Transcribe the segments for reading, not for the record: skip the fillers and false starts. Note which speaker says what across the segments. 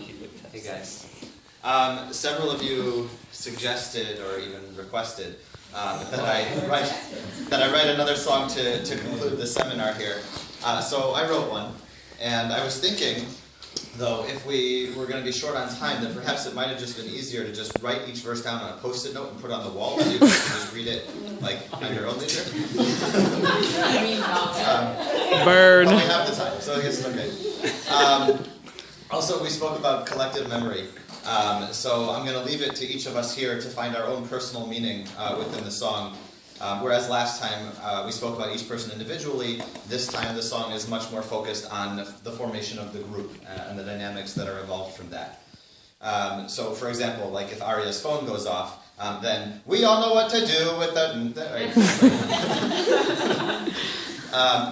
Speaker 1: Hey guys. Several of you suggested or even requested that I write another song to conclude the seminar here. So I wrote one, and I was thinking, though, if we were going to be short on time, then perhaps it might have just been easier to just write each verse down on a Post-it note and put it on the wall, so you can just read it like at your own leisure.
Speaker 2: Burn.
Speaker 1: But we have the time, so I guess it's okay. Also, we spoke about collective memory. So I'm going to leave it to each of us here to find our own personal meaning within the song. Whereas last time we spoke about each person individually, this time the song is much more focused on the formation of the group and the dynamics that are involved from that. So for example, like if Arya's phone goes off, then we all know what to do with that.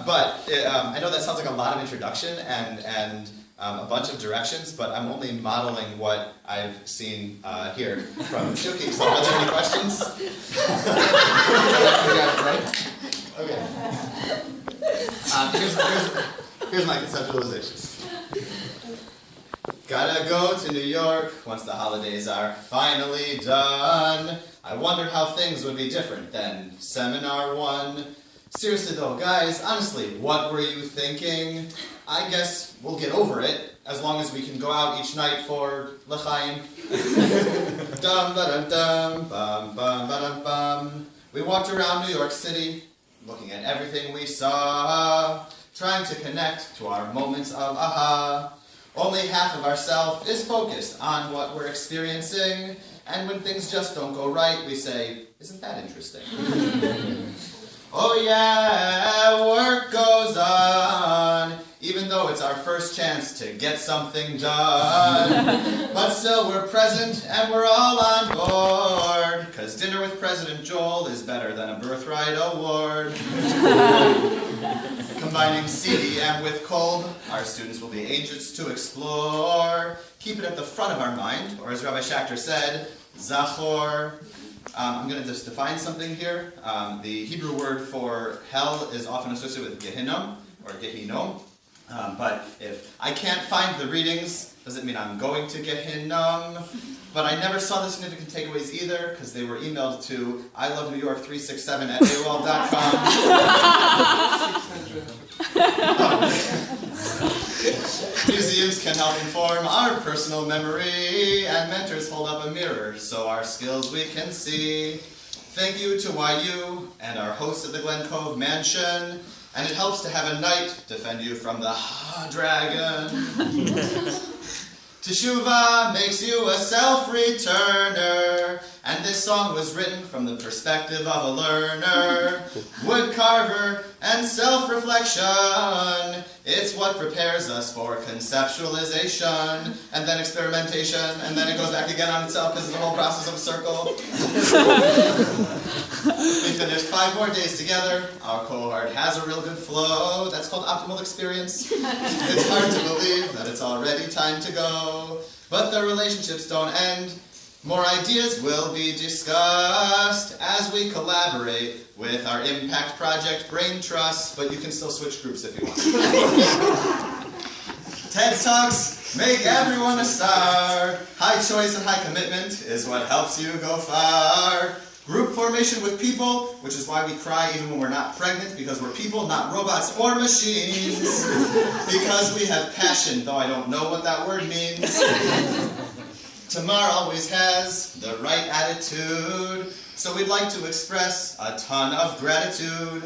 Speaker 1: But I know that sounds like a lot of introduction and a bunch of directions, but I'm only modeling what I've seen here from Chuki. So are there any questions? Okay. Here's my conceptualization. Gotta go to New York once the holidays are finally done. I wondered how things would be different than Seminar 1. Seriously though, guys, honestly, what were you thinking? I guess we'll get over it, as long as we can go out each night for l'chaim. Dum ba dum dum, bum bum ba dum bum. We walked around New York City, looking at everything we saw, trying to connect to our moments of aha. Only half of ourself is focused on what we're experiencing, and when things just don't go right, we say, isn't that interesting? Oh yeah, work goes on, even though it's our first chance to get something done. But still we're present and we're all on board, 'cause dinner with President Joel is better than a birthright award. Combining CEJE with cold, our students will be agents to explore. Keep it at the front of our mind, or as Rabbi Schachter said, Zachor. I'm going to just define something here. The Hebrew word for hell is often associated with Gehinnom, or Gehinnom. But if I can't find the readings, doesn't mean I'm going to Gehinnom. But I never saw the significant takeaways either, because they were emailed to ilovenewyork367@aol.com. Museums can help inform our personal memory, and mentors hold up a mirror so our skills we can see. Thank you to YU and our hosts at the Glen Cove Mansion, and it helps to have a knight defend you from the dragon. Teshuvah makes you a self-returner, and this song was written from the perspective of a learner. Wood carver and self-reflection, it's what prepares us for conceptualization, and then experimentation, and then it goes back again on itself because it's the whole process of a circle. We finished 5 more days together. Our cohort has a real good flow. That's called optimal experience. It's hard to believe that it's already time to go, but the relationships don't end. More ideas will be discussed as we collaborate with our impact project, Brain Trust, but you can still switch groups if you want. TED Talks make everyone a star. High choice and high commitment is what helps you go far. Group formation with people, which is why we cry even when we're not pregnant, because we're people, not robots or machines. Because we have passion, though I don't know what that word means. Tamar always has the right attitude, so we'd like to express a ton of gratitude.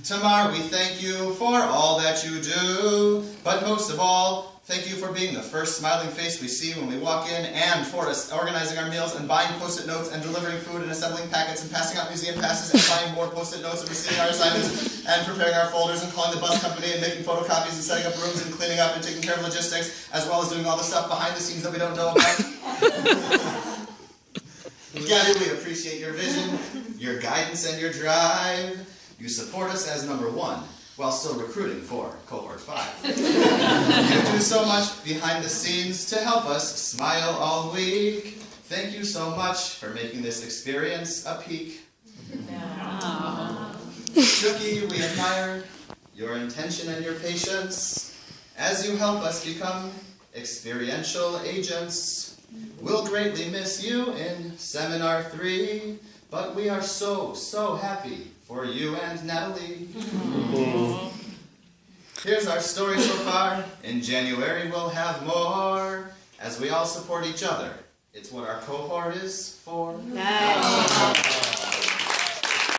Speaker 1: Tamar, we thank you for all that you do, but most of all, thank you for being the first smiling face we see when we walk in, and for us organizing our meals and buying Post-it notes and delivering food and assembling packets and passing out museum passes and buying more Post-it notes and receiving our assignments and preparing our folders and calling the bus company and making photocopies and setting up rooms and cleaning up and taking care of logistics, as well as doing all the stuff behind the scenes that we don't know about. Gabby, we appreciate your vision, your guidance, and your drive. You support us as number 1. While still recruiting for Cohort 5. You do so much behind the scenes to help us smile all week. Thank you so much for making this experience a peak. Chuki, we admire your intention and your patience as you help us become experiential agents. We'll greatly miss you in Seminar 3, but we are so, so happy for you and Natalie. Here's our story so far. In January we'll have more, as we all support each other. It's what our cohort is for.
Speaker 2: Nice.